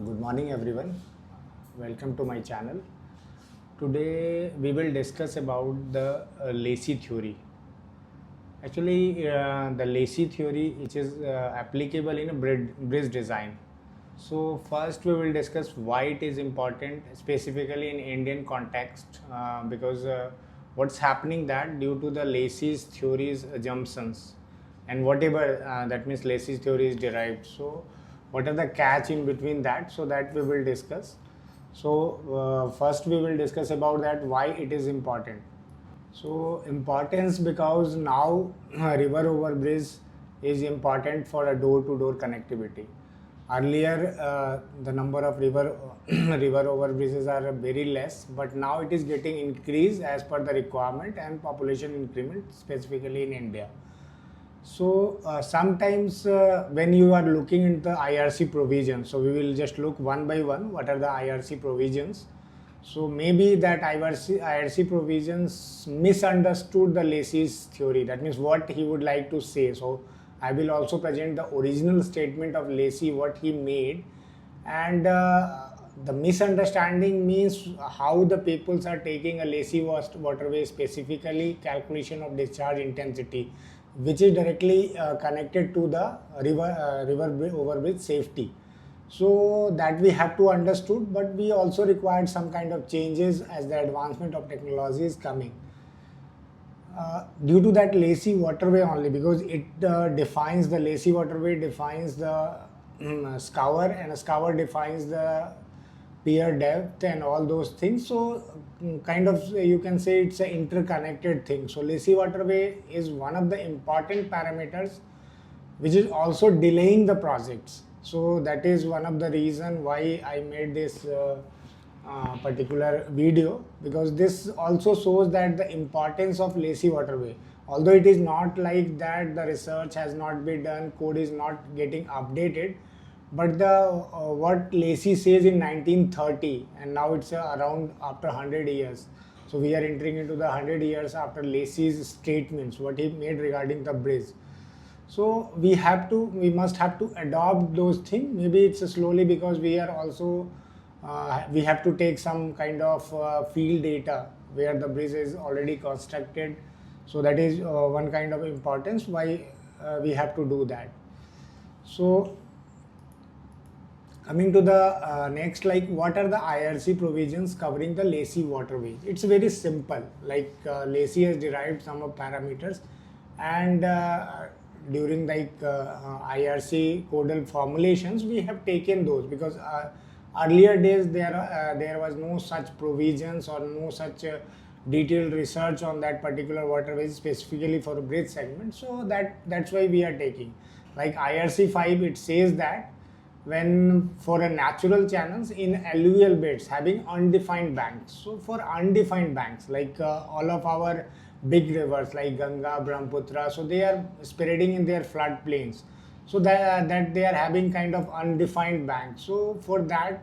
Good morning everyone. Welcome to my channel. Today we will discuss about the Lacey theory. Actually, the Lacey theory which is applicable in a bridge design. So first we will discuss why it is important specifically in Indian context because what's happening that due to the Lacey's theory's assumptions and whatever that means Lacey's theory is derived. So what are the catch in between that? So that we will discuss. So first we will discuss about that why it is important. So importance because now river over bridge is important for a door-to-door connectivity. Earlier, the number of river over bridges are very less, but now it is getting increased as per the requirement and population increment, specifically in India. So sometimes when you are looking into the IRC provisions, so we will just look one by one what are the IRC provisions. So maybe that IRC provisions misunderstood the Lacey's theory. That means what he would like to say. So I will also present the original statement of Lacey, what he made, and the misunderstanding means how the peoples are taking a Lacey waterway, specifically calculation of discharge intensity, which is directly connected to the river overbridge safety. So that we have to understood, but we also required some kind of changes as the advancement of technology is coming. Due to that Lacey waterway only, because it defines the Lacey waterway defines the scour, and a scour defines the pier depth and all those things. So kind of you can say it's an interconnected thing. So Lacey waterway is one of the important parameters which is also delaying the projects. So that is one of the reason why I made this particular video, because this also shows that the importance of Lacey waterway. Although it is not like that the research has not been done, code is not getting updated, but the what Lacey says in 1930 and now it's around after 100 years. So we are entering into the 100 years after Lacey's statements, what he made regarding the bridge. So we must have to adopt those things. Maybe it's slowly because we are also we have to take some kind of field data where the bridge is already constructed. So that is one kind of importance why we have to do that. So coming to the next, like what are the IRC provisions covering the Lacey waterway? It's very simple. Like Lacey has derived some of parameters, and during like IRC codal formulations, we have taken those because earlier days there was no such provisions or no such detailed research on that particular waterway specifically for a bridge segment. So that's why we are taking like IRC 5. It says that when for a natural channels in alluvial beds having undefined banks. So for undefined banks, like all of our big rivers like Ganga, Brahmaputra, so they are spreading in their flood plains. So that they are having kind of undefined banks. So for that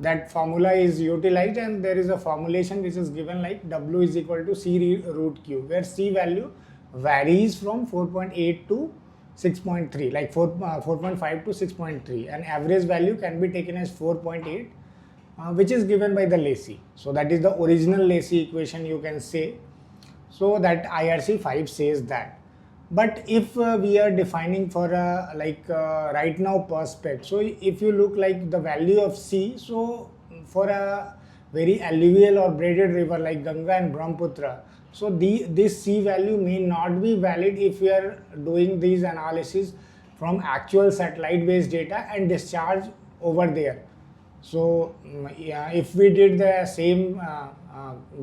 that formula is utilized, and there is a formulation which is given like W is equal to C root Q, where C value varies from 4.8 to 6.3, like 4.5 to 6.3, and average value can be taken as 4.8, which is given by the Lacey. So that is the original Lacey equation, you can say. So that IRC 5 says that. But if we are defining for a right now perspective, so if you look like the value of C, so for a very alluvial or braided river like Ganga and Brahmaputra, so this C value may not be valid if we are doing these analysis from actual satellite based data and discharge over there. So yeah, if we did the same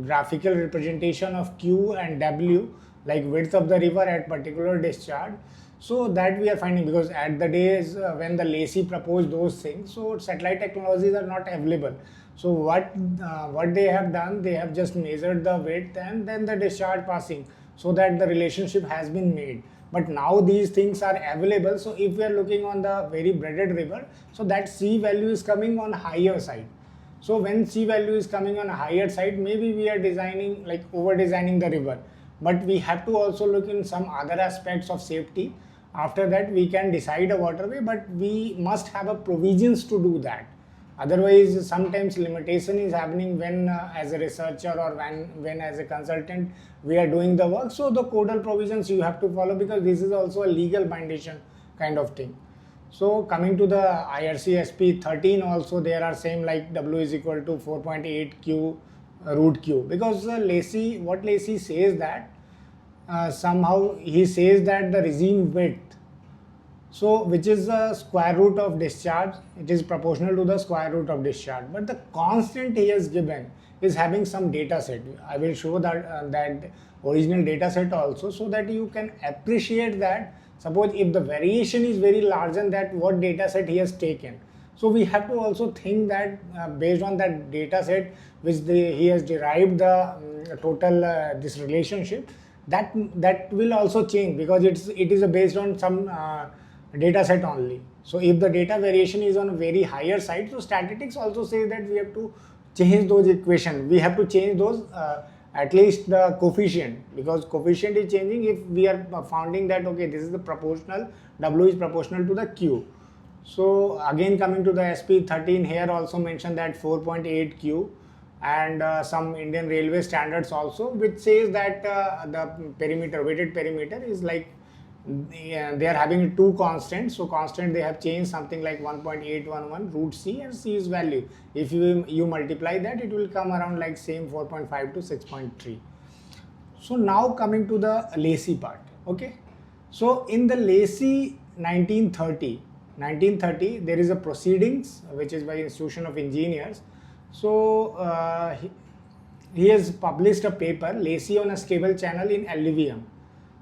graphical representation of Q and W, like width of the river at particular discharge, so that we are finding, because at the days when the Lacey proposed those things, so satellite technologies are not available. So what they have done, they have just measured the width and then the discharge passing, so that the relationship has been made. But now these things are available. So if we are looking on the very braided river, so that C value is coming on higher side. So when C value is coming on a higher side, maybe we are designing like over designing the river. But we have to also look in some other aspects of safety. After that we can decide a waterway, but we must have a provisions to do that. Otherwise sometimes limitation is happening when as a researcher or when as a consultant we are doing the work. So the codal provisions you have to follow, because this is also a legal bindation kind of thing. So coming to the IRC SP 13 also, there are same like W is equal to 4.8 Q root Q, because what Lacey says that somehow he says that the regime width, so which is the square root of discharge, it is proportional to the square root of discharge, but the constant he has given is having some data set. I will show that that original data set also, so that you can appreciate that suppose if the variation is very large and that what data set he has taken. So we have to also think that based on that data set which he has derived the total this relationship, that will also change, because it is based on some data set only. So if the data variation is on a very higher side, so statistics also says that we have to change those equations. We have to change those at least the coefficient, because coefficient is changing if we are founding that okay, this is the proportional, W is proportional to the Q. So again coming to the SP 13, here also mentioned that 4.8 Q, and some Indian railway standards also, which says that the perimeter, weighted perimeter is like they are having two constants. So constant they have changed something like 1.811 root C, and C is value. If you multiply that, it will come around like same 4.5 to 6.3. So now coming to the Lacey part. Okay, so in the Lacey 1930 there is a proceedings which is by Institution of Engineers. So he has published a paper, Lacey on a stable channel in alluvium.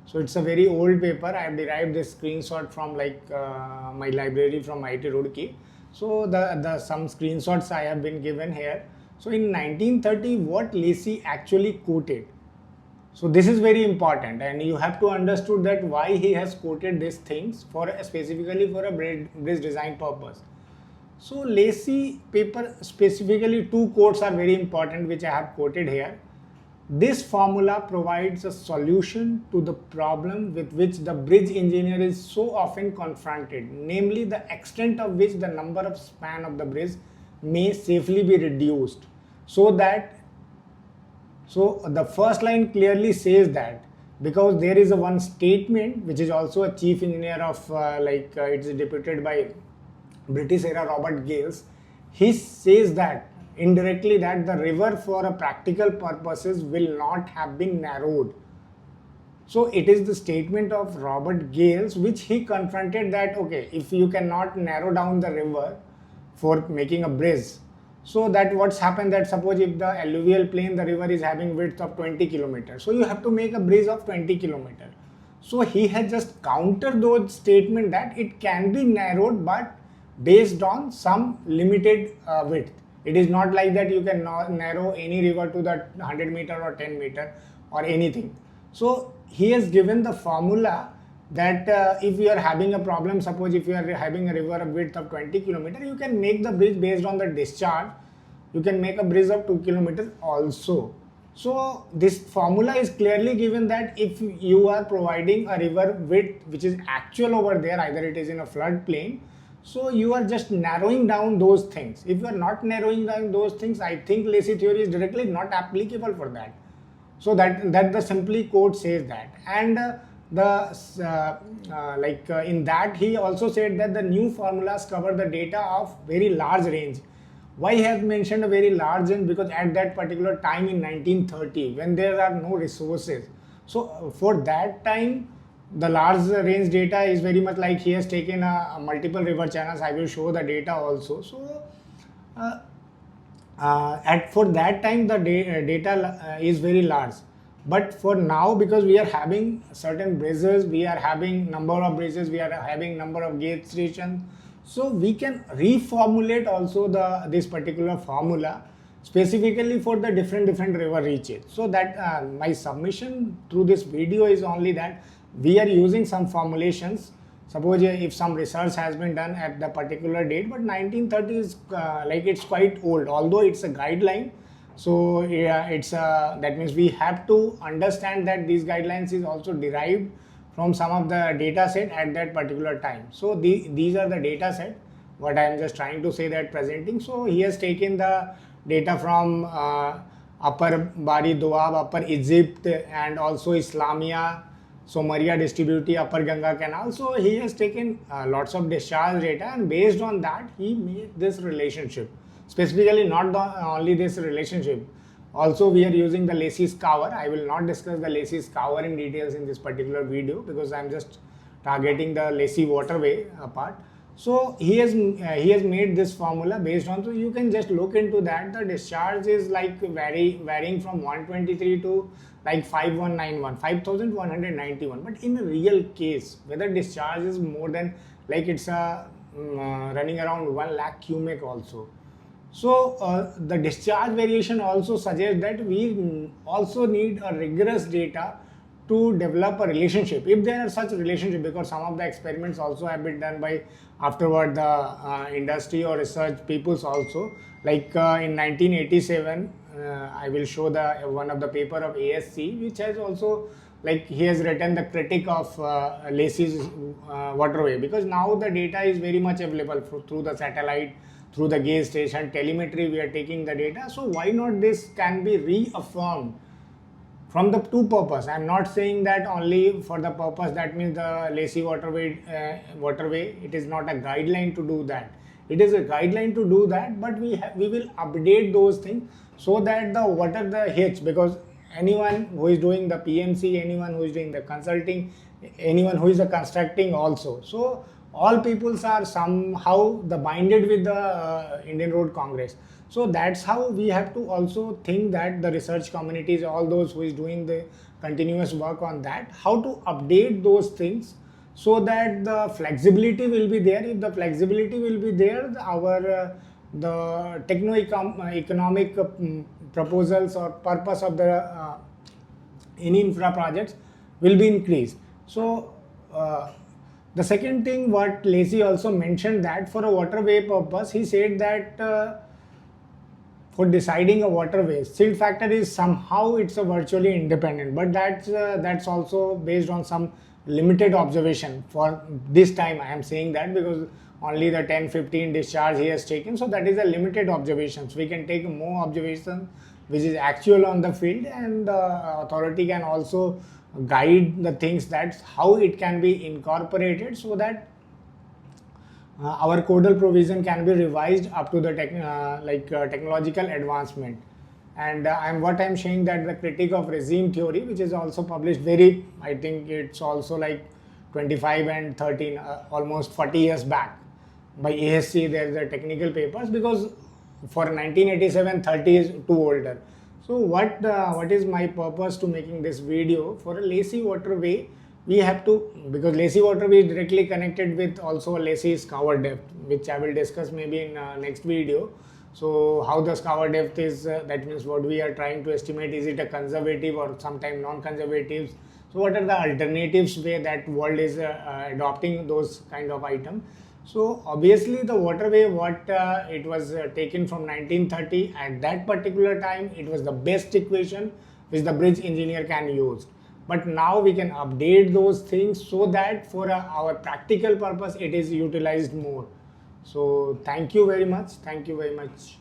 So it's a very old paper. I have derived this screenshot from like my library from IIT Roorkee. So the some screenshots I have been given here. So in 1930, what Lacey actually quoted. So this is very important, and you have to understood that why he has quoted these things for specifically for a bridge design purpose. So Lacey paper specifically two quotes are very important which I have quoted here. This formula provides a solution to the problem with which the bridge engineer is so often confronted, namely the extent of which the number of span of the bridge may safely be reduced. So the first line clearly says that, because there is a one statement which is also a chief engineer of it's deputed by British era Robert Gales. He says that indirectly that the river for a practical purposes will not have been narrowed. So it is the statement of Robert Gales which he confronted that okay, if you cannot narrow down the river for making a bridge, so that what's happened that suppose if the alluvial plain, the river is having width of 20 kilometers, so you have to make a bridge of 20 kilometers. So he has just countered those statement that it can be narrowed but based on some limited width. It is not like that you can narrow any river to that 100 meter or 10 meter or anything. So he has given the formula that if you are having a problem, suppose if you are having a river of width of 20 kilometers, you can make the bridge based on the discharge. You can make a bridge of 2 kilometers also. So this formula is clearly given that if you are providing a river width which is actual over there, either it is in a flood plain, so you are just narrowing down those things. If you are not narrowing down those things, I think Lacey theory is directly not applicable for that. So that the simply quote says that. And in that he also said that the new formulas cover the data of very large range. Why he has mentioned a very large range? Because at that particular time in 1930, when there are no resources, so for that time the large range data is very much like he has taken a multiple river channels. I will show the data also. So for that time the data is very large, but for now, because we are having certain bridges, we are having number of bridges, we are having number of gauge stations, so we can reformulate also this particular formula specifically for the different river reaches. So that my submission through this video is only that we are using some formulations. Suppose if some research has been done at the particular date, but 1930 is it's quite old, although it's a guideline. So yeah, it's that means we have to understand that these guidelines is also derived from some of the data set at that particular time. So these are the data set, what I am just trying to say that presenting. So he has taken the data from Upper Bari Doab, Upper Egypt, and also Islamia, Somalia distributi, Upper Ganga Canal. So he has taken lots of discharge data, and based on that he made this relationship. Specifically, not only this relationship, also we are using the Lacey scour. I will not discuss the Lacey scour in details in this particular video because I am just targeting the Lacey Waterway part. So he has made this formula based on, so you can just look into that. The discharge is like varying from 123 to like 5191, 5191. But in a real case, whether discharge is more than, like it's running around 1 lakh cubic also. So the discharge variation also suggests that we also need a rigorous data to develop a relationship, if there are such relationship, because some of the experiments also have been done by afterward the industry or research peoples also. Like in 1987, I will show the one of the paper of ASC, which has also, like he has written the critique of Lacey's waterway, because now the data is very much available through the satellite, through the gauge station, telemetry, we are taking the data. So why not this can be reaffirmed from the two purpose. I am not saying that only for the purpose, that means the Lacey waterway, it is not a guideline to do that. It is a guideline to do that, but we will update those things so that the what are the hitch, because anyone who is doing the PMC, anyone who is doing the consulting, anyone who is a constructing also. So all peoples are somehow the binded with the Indian Road Congress. So that's how we have to also think that the research communities, all those who is doing the continuous work on that, how to update those things so that the flexibility will be there. If the flexibility will be there, the techno-economic proposals or purpose of the any infra projects will be increased. So the second thing what Lacey also mentioned, that for a waterway purpose, he said that for deciding a waterway, silt factor is somehow it's a virtually independent, but that's also based on some limited observation. For this time I am saying that because only the 10-15 discharge he has taken, so that is a limited observations. We can take more observations which is actual on the field, and the authority can also guide the things, that's how it can be incorporated, so that our codal provision can be revised up to the technological advancement. And what I'm saying, that the critique of regime theory, which is also published very, I think it's also like 25 and 13, almost 40 years back by ASC. There's the technical papers, because for 1987, 30 is too older. So what is my purpose to making this video? For a Lacey waterway, we have to, because Lacey waterway is directly connected with also Lacey scour depth, which I will discuss maybe in next video. So how the scour depth is, that means what we are trying to estimate, is it a conservative or sometime non-conservative? So what are the alternatives way that world is adopting those kind of items? So obviously the waterway, what it was taken from 1930, at that particular time it was the best equation which the bridge engineer can use. But now we can update those things so that for our practical purpose it is utilized more. So thank you very much. Thank you very much.